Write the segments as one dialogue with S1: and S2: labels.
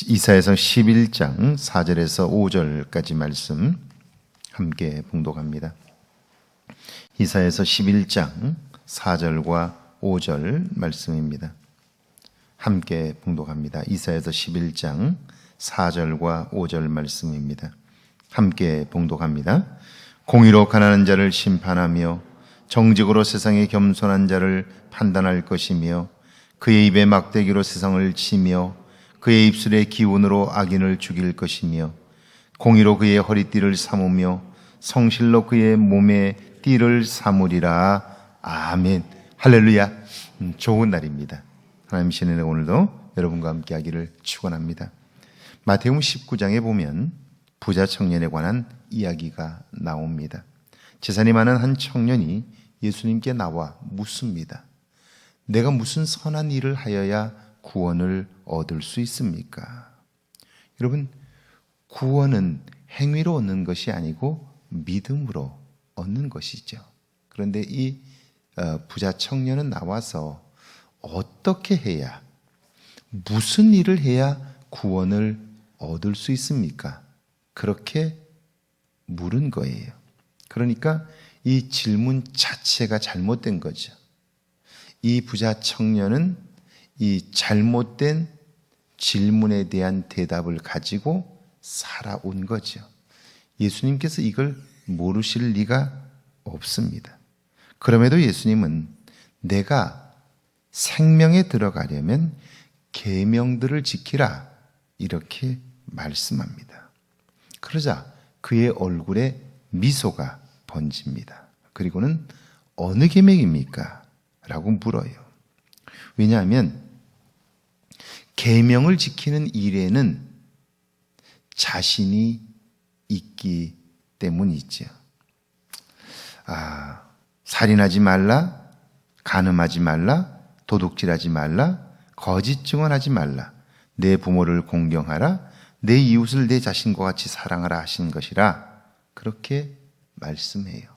S1: 이사야서 11장 4절에서 5절까지 말씀 함께 봉독합니다. 이사야서 11장 4절과 5절 말씀입니다. 함께 봉독합니다. 이사야서 11장 4절과 5절 말씀입니다. 함께 봉독합니다. 공의로 가난한 자를 심판하며 정직으로 세상에 겸손한 자를 판단할 것이며 그의 입에 막대기로 세상을 치며 그의 입술의 기운으로 악인을 죽일 것이며 공의로 그의 허리띠를 삼으며 성실로 그의 몸에 띠를 삼으리라. 아멘. 할렐루야. 좋은 날입니다. 하나님 신의 오늘도 여러분과 함께 하기를 축원합니다. 마태복음 19장에 보면 부자 청년에 관한 이야기가 나옵니다. 재산이 많은 한 청년이 예수님께 나와 묻습니다. 내가 무슨 선한 일을 하여야 구원을 얻을 수 있습니까? 여러분, 구원은 행위로 얻는 것이 아니고 믿음으로 얻는 것이죠. 그런데 이 부자 청년은 나와서 어떻게 해야, 무슨 일을 해야 구원을 얻을 수 있습니까? 그렇게 물은 거예요. 그러니까 이 질문 자체가 잘못된 거죠. 이 부자 청년은 이 잘못된 질문에 대한 대답을 가지고 살아온 거죠. 예수님께서 이걸 모르실 리가 없습니다. 그럼에도 예수님은 내가 생명에 들어가려면 계명들을 지키라 이렇게 말씀합니다. 그러자 그의 얼굴에 미소가 번집니다. 그리고는 어느 계명입니까? 라고 물어요. 왜냐하면 계명을 지키는 일에는 자신이 있기 때문이죠. 살인하지 말라, 간음하지 말라, 도둑질하지 말라, 거짓 증언하지 말라, 내 부모를 공경하라, 내 이웃을 내 자신과 같이 사랑하라 하신 것이라 그렇게 말씀해요.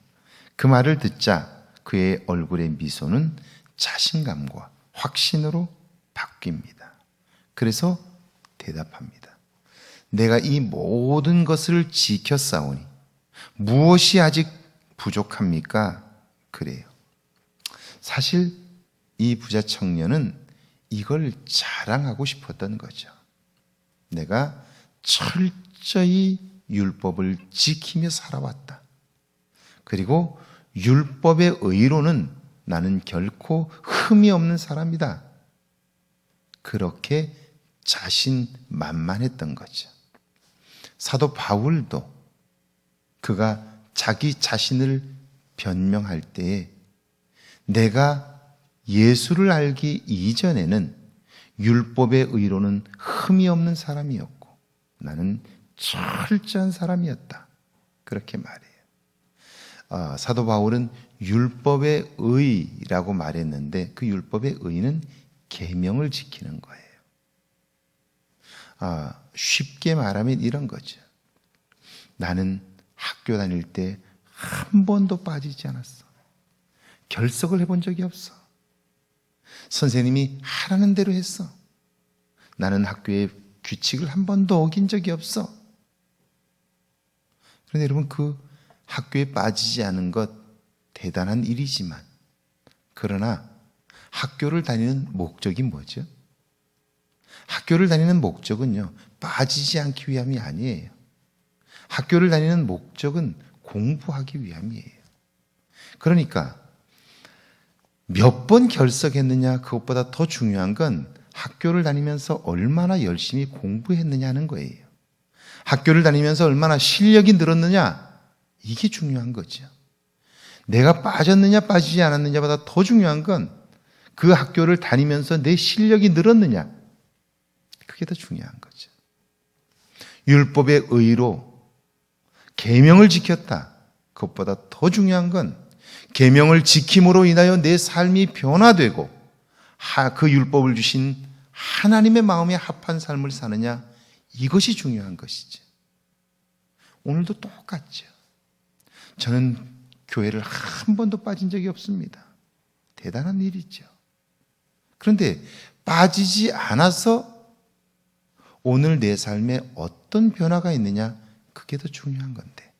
S1: 그 말을 듣자 그의 얼굴의 미소는 자신감과 확신으로 바뀝니다. 그래서 대답합니다. 내가 이 모든 것을 지켰사오니 무엇이 아직 부족합니까? 그래요. 사실 이 부자 청년은 이걸 자랑하고 싶었던 거죠. 내가 철저히 율법을 지키며 살아왔다. 그리고 율법의 의로는 나는 결코 흠이 없는 사람이다. 그렇게 자신만만했던 거죠. 사도 바울도 그가 자기 자신을 변명할 때에 내가 예수를 알기 이전에는 율법의 의로는 흠이 없는 사람이었고 나는 철저한 사람이었다. 그렇게 말해요. 사도 바울은 율법의 의라고 말했는데 그 율법의 의는 계명을 지키는 거예요. 쉽게 말하면 이런 거죠. 나는 학교 다닐 때 한 번도 빠지지 않았어. 결석을 해본 적이 없어. 선생님이 하라는 대로 했어. 나는 학교의 규칙을 한 번도 어긴 적이 없어. 그런데 여러분, 그 학교에 빠지지 않은 것 대단한 일이지만, 그러나 학교를 다니는 목적이 뭐죠? 학교를 다니는 목적은요, 빠지지 않기 위함이 아니에요. 학교를 다니는 목적은 공부하기 위함이에요. 그러니까 몇 번 결석했느냐, 그것보다 더 중요한 건 학교를 다니면서 얼마나 열심히 공부했느냐는 거예요. 학교를 다니면서 얼마나 실력이 늘었느냐, 이게 중요한 거죠. 내가 빠졌느냐 빠지지 않았느냐보다 더 중요한 건 그 학교를 다니면서 내 실력이 늘었느냐, 그게 더 중요한 거죠. 율법의 의로 계명을 지켰다. 그것보다 더 중요한 건 계명을 지킴으로 인하여 내 삶이 변화되고 그 율법을 주신 하나님의 마음에 합한 삶을 사느냐, 이것이 중요한 것이죠. 오늘도 똑같죠. 저는 교회를 한 번도 빠진 적이 없습니다. 대단한 일이죠. 그런데 빠지지 않아서 오늘 내 삶에 어떤 변화가 있느냐, 그게 더 중요한 건데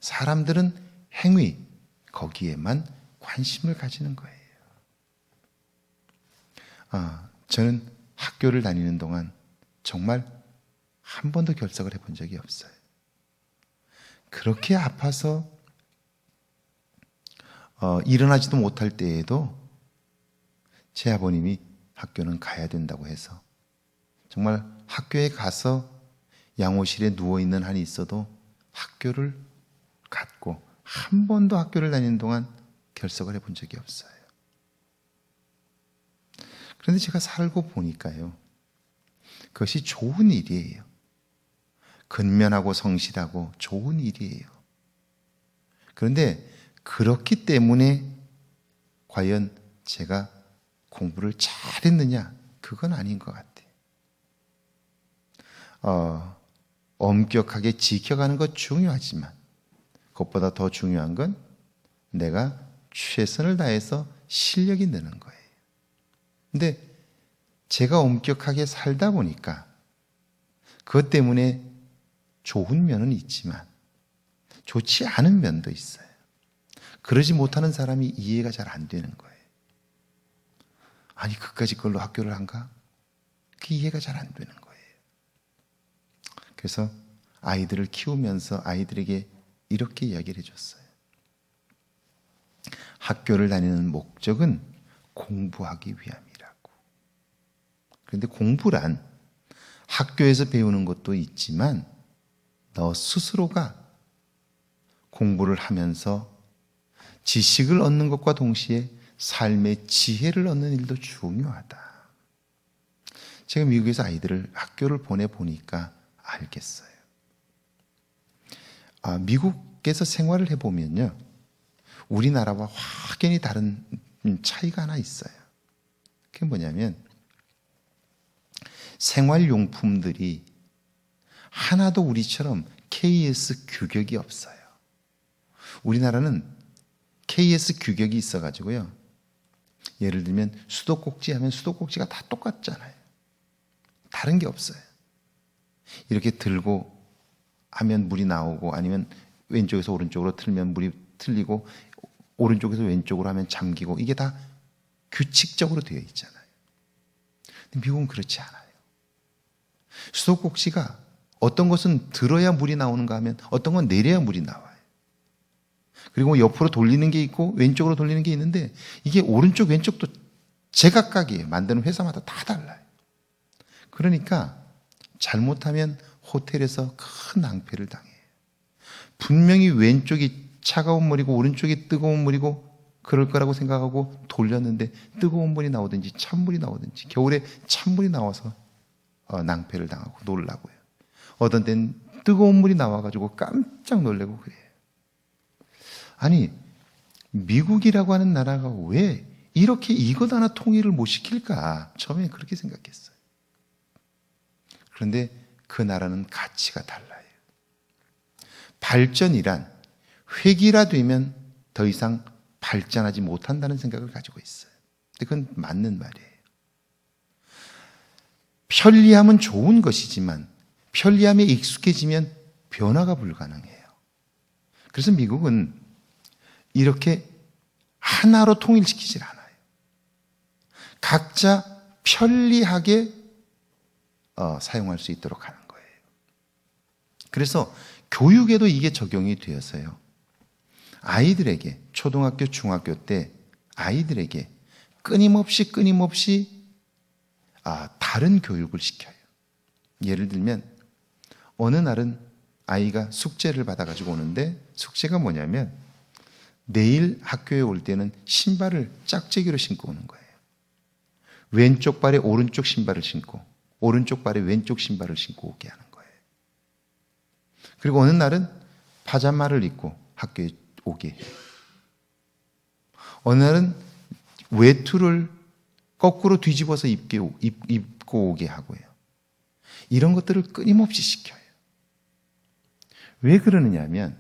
S1: 사람들은 행위, 거기에만 관심을 가지는 거예요. 저는 학교를 다니는 동안 정말 한 번도 결석을 해본 적이 없어요. 그렇게 아파서 일어나지도 못할 때에도 제 아버님이 학교는 가야 된다고 해서 정말 학교에 가서 양호실에 누워있는 한이 있어도 학교를 갔고 한 번도 학교를 다니는 동안 결석을 해본 적이 없어요. 그런데 제가 살고 보니까요, 그것이 좋은 일이에요. 근면하고 성실하고 좋은 일이에요. 그런데 그렇기 때문에 과연 제가 공부를 잘했느냐? 그건 아닌 것 같아요. 엄격하게 지켜가는 것 중요하지만 그것보다 더 중요한 건 내가 최선을 다해서 실력이 느는 거예요. 근데 제가 엄격하게 살다 보니까 그것 때문에 좋은 면은 있지만 좋지 않은 면도 있어요. 그러지 못하는 사람이 이해가 잘 안 되는 거예요. 아니, 그까짓 걸로 학교를 안 가? 그 이해가 잘 안 되는 거예요. 그래서 아이들을 키우면서 아이들에게 이렇게 이야기를 해줬어요. 학교를 다니는 목적은 공부하기 위함이라고. 그런데 공부란 학교에서 배우는 것도 있지만 너 스스로가 공부를 하면서 지식을 얻는 것과 동시에 삶의 지혜를 얻는 일도 중요하다. 제가 미국에서 아이들을 학교를 보내보니까 알겠어요. 미국에서 생활을 해보면요, 우리나라와 확연히 다른 차이가 하나 있어요. 그게 뭐냐면 생활용품들이 하나도 우리처럼 KS 규격이 없어요. 우리나라는 KS 규격이 있어가지고요, 예를 들면 수도꼭지 하면 수도꼭지가 다 똑같잖아요. 다른 게 없어요. 이렇게 들고 하면 물이 나오고, 아니면 왼쪽에서 오른쪽으로 틀면 물이 틀리고, 오른쪽에서 왼쪽으로 하면 잠기고, 이게 다 규칙적으로 되어 있잖아요. 근데 미국은 그렇지 않아요. 수도꼭지가 어떤 것은 들어야 물이 나오는가 하면 어떤 건 내려야 물이 나와요. 그리고 옆으로 돌리는 게 있고 왼쪽으로 돌리는 게 있는데 이게 오른쪽 왼쪽도 제각각이에요. 만드는 회사마다 다 달라요. 그러니까 잘못하면 호텔에서 큰 낭패를 당해요. 분명히 왼쪽이 차가운 물이고 오른쪽이 뜨거운 물이고 그럴 거라고 생각하고 돌렸는데 뜨거운 물이 나오든지 찬물이 나오든지, 겨울에 찬물이 나와서 낭패를 당하고 놀라고요. 어떤 때는 뜨거운 물이 나와가지고 깜짝 놀래고 그래요. 아니, 미국이라고 하는 나라가 왜 이렇게 이것 하나 통일을 못 시킬까? 처음에 그렇게 생각했어요. 그런데 그 나라는 가치가 달라요. 발전이란 획일화되면 더 이상 발전하지 못한다는 생각을 가지고 있어요. 근데 그건 맞는 말이에요. 편리함은 좋은 것이지만 편리함에 익숙해지면 변화가 불가능해요. 그래서 미국은 이렇게 하나로 통일시키질 않아요. 각자 편리하게 사용할 수 있도록 하는 거예요. 그래서 교육에도 이게 적용이 되어서요, 아이들에게 초등학교, 중학교 때 아이들에게 끊임없이 다른 교육을 시켜요. 예를 들면 어느 날은 아이가 숙제를 받아가지고 오는데, 숙제가 뭐냐면 내일 학교에 올 때는 신발을 짝재기로 신고 오는 거예요. 왼쪽 발에 오른쪽 신발을 신고 오른쪽 발에 왼쪽 신발을 신고 오게 하는 거예요. 그리고 어느 날은 파자마를 입고 학교에 오게 해요. 어느 날은 외투를 거꾸로 뒤집어서 입고 오게 하고요. 이런 것들을 끊임없이 시켜요. 왜 그러느냐 하면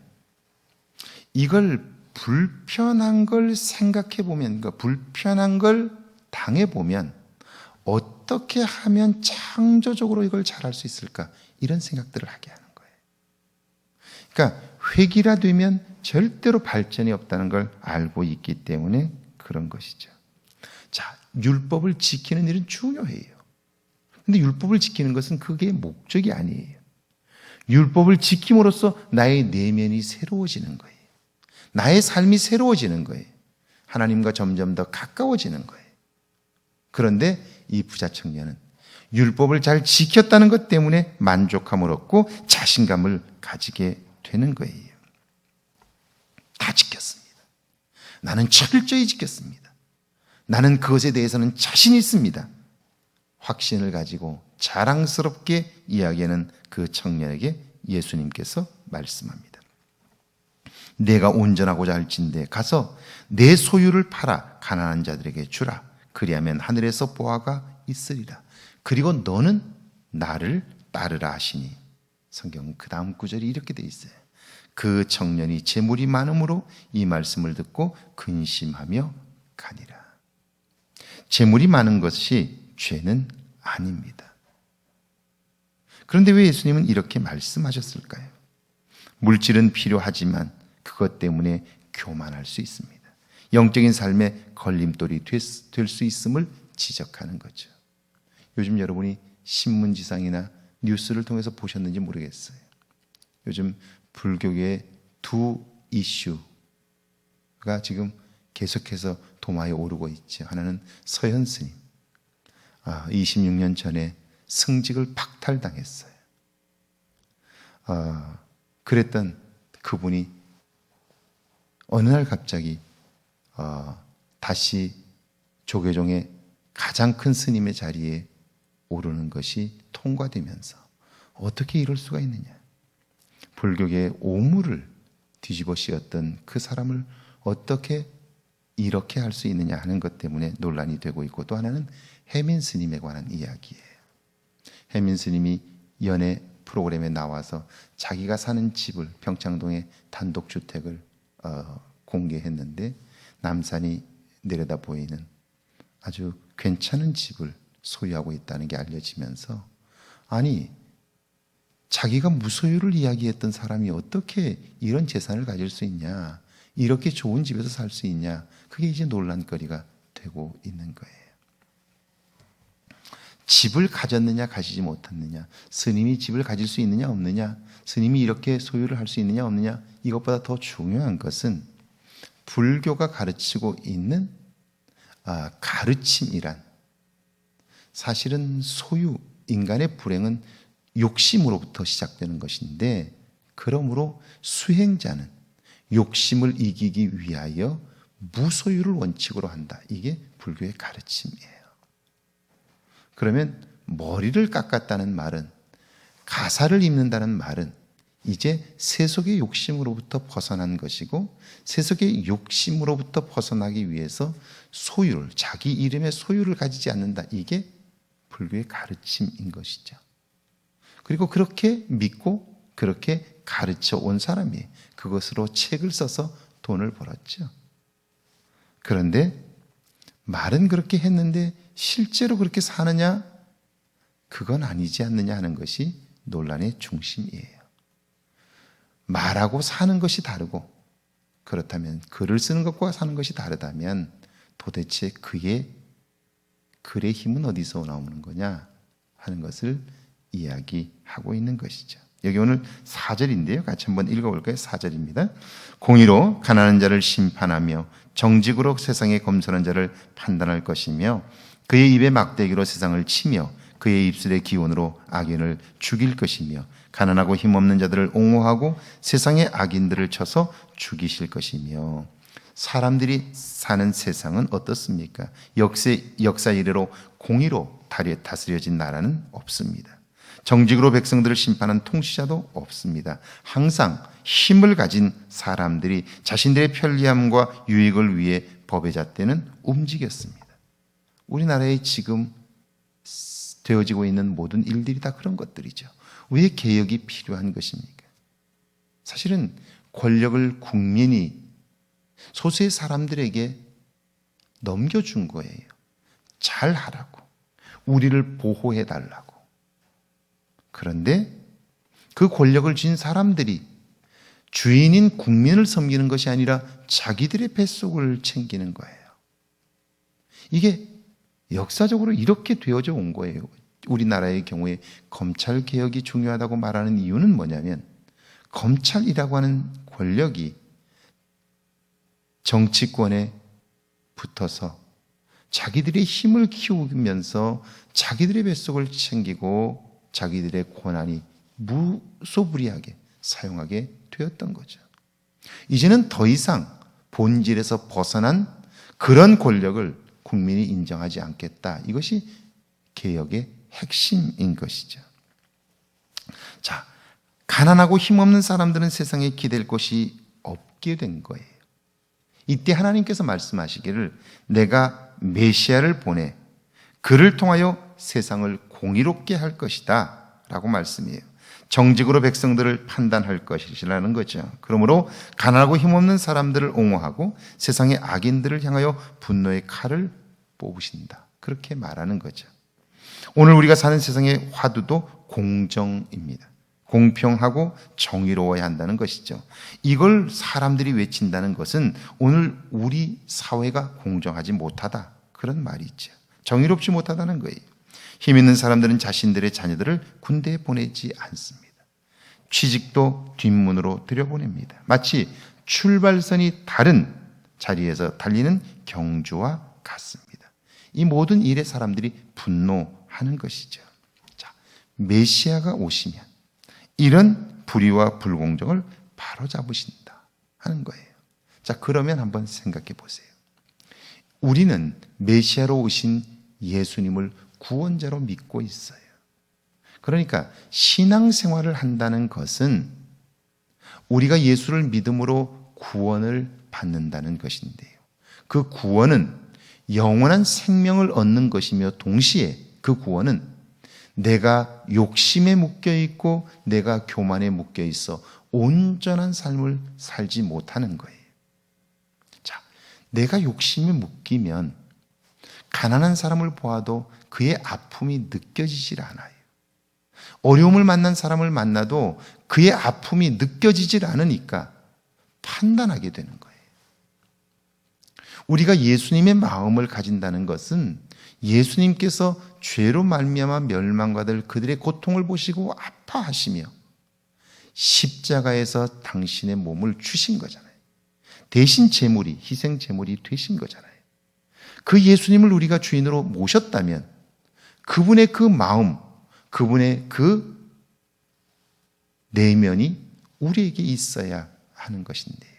S1: 이걸 불편한 걸 생각해 보면, 그러니까 불편한 걸 당해 보면 어떻게 하면 창조적으로 이걸 잘할 수 있을까? 이런 생각들을 하게 하는 거예요. 그러니까 회기라 되면 절대로 발전이 없다는 걸 알고 있기 때문에 그런 것이죠. 자, 율법을 지키는 일은 중요해요. 근데 율법을 지키는 것은 그게 목적이 아니에요. 율법을 지킴으로써 나의 내면이 새로워지는 거예요. 나의 삶이 새로워지는 거예요. 하나님과 점점 더 가까워지는 거예요. 그런데 이 부자 청년은 율법을 잘 지켰다는 것 때문에 만족함을 얻고 자신감을 가지게 되는 거예요. 다 지켰습니다. 나는 철저히 지켰습니다. 나는 그것에 대해서는 자신 있습니다. 확신을 가지고 자랑스럽게 이야기하는 그 청년에게 예수님께서 말씀합니다. 내가 온전하고자 할진대 가서 내 소유를 팔아 가난한 자들에게 주라. 그리하면 하늘에서 보화가 있으리라. 그리고 너는 나를 따르라 하시니, 성경 그 다음 구절이 이렇게 돼 있어요. 그 청년이 재물이 많음으로 이 말씀을 듣고 근심하며 가니라. 재물이 많은 것이 죄는 아닙니다. 그런데 왜 예수님은 이렇게 말씀하셨을까요? 물질은 필요하지만 그것 때문에 교만할 수 있습니다. 영적인 삶에 걸림돌이 될 수 있음을 지적하는 거죠. 요즘 여러분이 신문지상이나 뉴스를 통해서 보셨는지 모르겠어요. 요즘 불교계의 두 이슈가 지금 계속해서 도마에 오르고 있죠. 하나는 서현 스님. 26년 전에 승직을 박탈당했어요. 그랬던 그분이 어느 날 갑자기 다시 조계종의 가장 큰 스님의 자리에 오르는 것이 통과되면서 어떻게 이럴 수가 있느냐. 불교계의 오물을 뒤집어 씌웠던 그 사람을 어떻게 이렇게 할 수 있느냐 하는 것 때문에 논란이 되고 있고, 또 하나는 해민 스님에 관한 이야기예요. 해민 스님이 연애 프로그램에 나와서 자기가 사는 집을, 평창동의 단독주택을 공개했는데 남산이 내려다 보이는 아주 괜찮은 집을 소유하고 있다는 게 알려지면서, 아니 자기가 무소유를 이야기했던 사람이 어떻게 이런 재산을 가질 수 있냐, 이렇게 좋은 집에서 살 수 있냐, 그게 이제 논란거리가 되고 있는 거예요. 집을 가졌느냐 가지지 못했느냐, 스님이 집을 가질 수 있느냐 없느냐, 스님이 이렇게 소유를 할 수 있느냐 없느냐, 이것보다 더 중요한 것은 불교가 가르치고 있는 가르침이란, 사실은 소유, 인간의 불행은 욕심으로부터 시작되는 것인데, 그러므로 수행자는 욕심을 이기기 위하여 무소유를 원칙으로 한다. 이게 불교의 가르침이에요. 그러면 머리를 깎았다는 말은, 가사를 입는다는 말은 이제 세속의 욕심으로부터 벗어난 것이고, 세속의 욕심으로부터 벗어나기 위해서 소유를, 자기 이름의 소유를 가지지 않는다. 이게 불교의 가르침인 것이죠. 그리고 그렇게 믿고 그렇게 가르쳐 온 사람이 그것으로 책을 써서 돈을 벌었죠. 그런데 말은 그렇게 했는데 실제로 그렇게 사느냐? 그건 아니지 않느냐 하는 것이 논란의 중심이에요. 말하고 사는 것이 다르고, 그렇다면 글을 쓰는 것과 사는 것이 다르다면 도대체 그의 글의 힘은 어디서 나오는 거냐 하는 것을 이야기하고 있는 것이죠. 여기 오늘 4절인데요. 같이 한번 읽어볼까요? 4절입니다. 공의로 가난한 자를 심판하며 정직으로 세상에 검소한 자를 판단할 것이며, 그의 입에 막대기로 세상을 치며 그의 입술의 기운으로 악인을 죽일 것이며, 가난하고 힘없는 자들을 옹호하고 세상의 악인들을 쳐서 죽이실 것이며. 사람들이 사는 세상은 어떻습니까? 역사 이래로 공의로 다스려진 나라는 없습니다. 정직으로 백성들을 심판한 통치자도 없습니다. 항상 힘을 가진 사람들이 자신들의 편리함과 유익을 위해 법의 잣대는 움직였습니다. 우리나라에 지금 되어지고 있는 모든 일들이 다 그런 것들이죠. 왜 개혁이 필요한 것입니까? 사실은 권력을 국민이 소수의 사람들에게 넘겨준 거예요. 잘 하라고. 우리를 보호해 달라고. 그런데 그 권력을 쥔 사람들이 주인인 국민을 섬기는 것이 아니라 자기들의 뱃속을 챙기는 거예요. 이게 역사적으로 이렇게 되어져 온 거예요. 우리나라의 경우에 검찰 개혁이 중요하다고 말하는 이유는 뭐냐면, 검찰이라고 하는 권력이 정치권에 붙어서 자기들의 힘을 키우면서 자기들의 뱃속을 챙기고 자기들의 권한이 무소불위하게 사용하게 되었던 거죠. 이제는 더 이상 본질에서 벗어난 그런 권력을 국민이 인정하지 않겠다. 이것이 개혁의 핵심인 것이죠. 자, 가난하고 힘없는 사람들은 세상에 기댈 곳이 없게 된 거예요. 이때 하나님께서 말씀하시기를 내가 메시아를 보내 그를 통하여 세상을 공의롭게 할 것이다 라고 말씀이에요. 정직으로 백성들을 판단할 것이라는 거죠. 그러므로 가난하고 힘없는 사람들을 옹호하고 세상의 악인들을 향하여 분노의 칼을 뽑으신다. 그렇게 말하는 거죠. 오늘 우리가 사는 세상의 화두도 공정입니다. 공평하고 정의로워야 한다는 것이죠. 이걸 사람들이 외친다는 것은 오늘 우리 사회가 공정하지 못하다, 그런 말이 있죠. 정의롭지 못하다는 거예요. 힘 있는 사람들은 자신들의 자녀들을 군대에 보내지 않습니다. 취직도 뒷문으로 들여보냅니다. 마치 출발선이 다른 자리에서 달리는 경주와 같습니다. 이 모든 일에 사람들이 분노하는 것이죠. 자, 메시아가 오시면 이런 불의와 불공정을 바로잡으신다 하는 거예요. 자, 그러면 한번 생각해 보세요. 우리는 메시아로 오신 예수님을 구원자로 믿고 있어요. 그러니까 신앙생활을 한다는 것은 우리가 예수를 믿음으로 구원을 받는다는 것인데요. 그 구원은 영원한 생명을 얻는 것이며 동시에 그 구원은 내가 욕심에 묶여 있고 내가 교만에 묶여 있어 온전한 삶을 살지 못하는 거예요. 자, 내가 욕심에 묶이면 가난한 사람을 보아도 그의 아픔이 느껴지질 않아요. 어려움을 만난 사람을 만나도 그의 아픔이 느껴지질 않으니까 판단하게 되는 거예요. 우리가 예수님의 마음을 가진다는 것은 예수님께서 죄로 말미암아 멸망받을 그들의 고통을 보시고 아파하시며 십자가에서 당신의 몸을 주신 거잖아요. 대신 제물이, 희생 제물이 되신 거잖아요. 그 예수님을 우리가 주인으로 모셨다면 그분의 그 마음, 그분의 그 내면이 우리에게 있어야 하는 것인데요.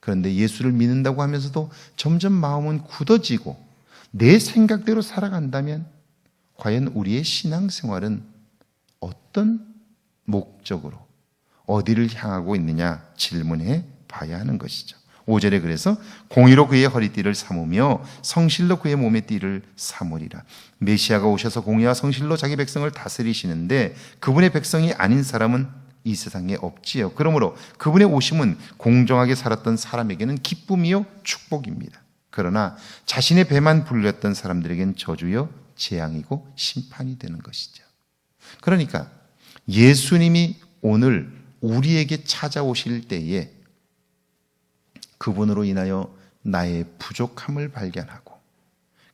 S1: 그런데 예수를 믿는다고 하면서도 점점 마음은 굳어지고 내 생각대로 살아간다면 과연 우리의 신앙생활은 어떤 목적으로 어디를 향하고 있느냐 질문해 봐야 하는 것이죠. 5절에 그래서 공의로 그의 허리띠를 삼으며 성실로 그의 몸의 띠를 삼으리라. 메시아가 오셔서 공의와 성실로 자기 백성을 다스리시는데 그분의 백성이 아닌 사람은 이 세상에 없지요. 그러므로 그분의 오심은 공정하게 살았던 사람에게는 기쁨이요 축복입니다. 그러나 자신의 배만 불렸던 사람들에겐 저주요 재앙이고 심판이 되는 것이죠. 그러니까 예수님이 오늘 우리에게 찾아오실 때에 그분으로 인하여 나의 부족함을 발견하고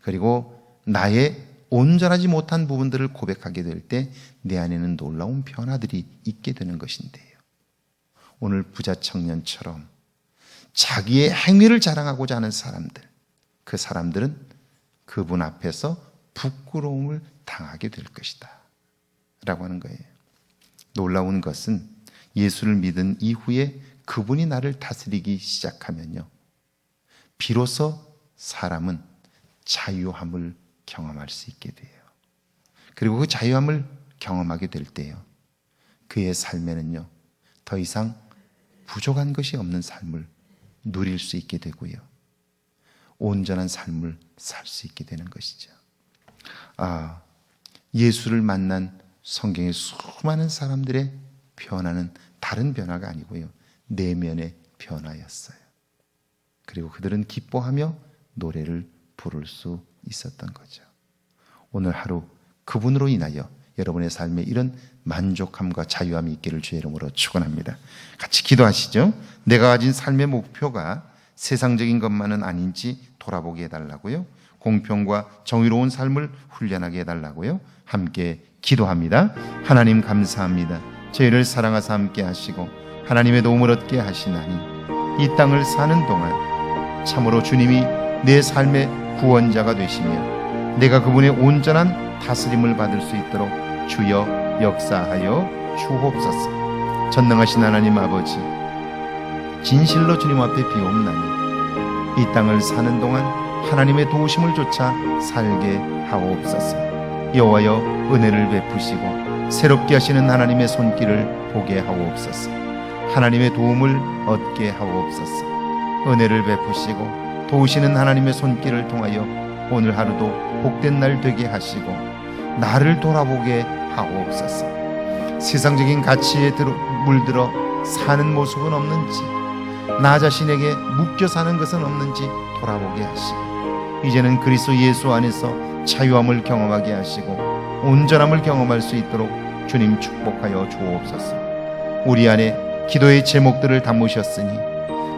S1: 그리고 나의 온전하지 못한 부분들을 고백하게 될 때 내 안에는 놀라운 변화들이 있게 되는 것인데요. 오늘 부자 청년처럼 자기의 행위를 자랑하고자 하는 사람들, 그 사람들은 그분 앞에서 부끄러움을 당하게 될 것이다 라고 하는 거예요. 놀라운 것은 예수를 믿은 이후에 그분이 나를 다스리기 시작하면요, 비로소 사람은 자유함을 경험할 수 있게 돼요. 그리고 그 자유함을 경험하게 될 때요, 그의 삶에는요 더 이상 부족한 것이 없는 삶을 누릴 수 있게 되고요, 온전한 삶을 살 수 있게 되는 것이죠. 예수를 만난 성경의 수많은 사람들의 변화는 다른 변화가 아니고요, 내면의 변화였어요. 그리고 그들은 기뻐하며 노래를 부를 수 있었던 거죠. 오늘 하루 그분으로 인하여 여러분의 삶에 이런 만족함과 자유함이 있기를 주의 이름으로 축원합니다. 같이 기도하시죠. 내가 가진 삶의 목표가 세상적인 것만은 아닌지 돌아보게 해달라고요. 공평과 정의로운 삶을 훈련하게 해달라고요. 함께 기도합니다. 하나님 감사합니다. 저희를 사랑하사 함께 하시고 하나님의 도움을 얻게 하시나니 이 땅을 사는 동안 참으로 주님이 내 삶의 구원자가 되시며 내가 그분의 온전한 다스림을 받을 수 있도록 주여 역사하여 주옵소서. 전능하신 하나님 아버지, 진실로 주님 앞에 비옵나니 이 땅을 사는 동안 하나님의 도우심을 쫓아 살게 하옵소서. 여호와여 은혜를 베푸시고 새롭게 하시는 하나님의 손길을 보게 하옵소서. 하나님의 도움을 얻게 하옵소서. 은혜를 베푸시고 도우시는 하나님의 손길을 통하여 오늘 하루도 복된 날 되게 하시고 나를 돌아보게 하옵소서. 세상적인 가치에 물들어 사는 모습은 없는지, 나 자신에게 묶여 사는 것은 없는지 돌아보게 하시고 이제는 그리스도 예수 안에서 자유함을 경험하게 하시고 온전함을 경험할 수 있도록 주님 축복하여 주옵소서. 우리 안에 기도의 제목들을 담으셨으니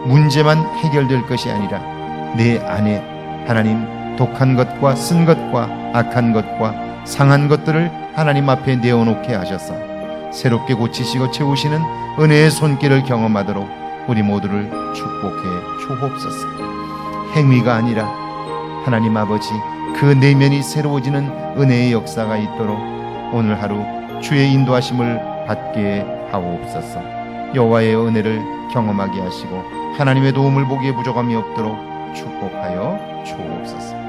S1: 문제만 해결될 것이 아니라 내 안에 하나님 독한 것과 쓴 것과 악한 것과 상한 것들을 하나님 앞에 내어놓게 하셔서 새롭게 고치시고 채우시는 은혜의 손길을 경험하도록 우리 모두를 축복해 주옵소서. 행위가 아니라 하나님 아버지 그 내면이 새로워지는 은혜의 역사가 있도록 오늘 하루 주의 인도하심을 받게 하옵소서. 여호와의 은혜를 경험하게 하시고 하나님의 도움을 보기에 부족함이 없도록 축복하여 주옵소서.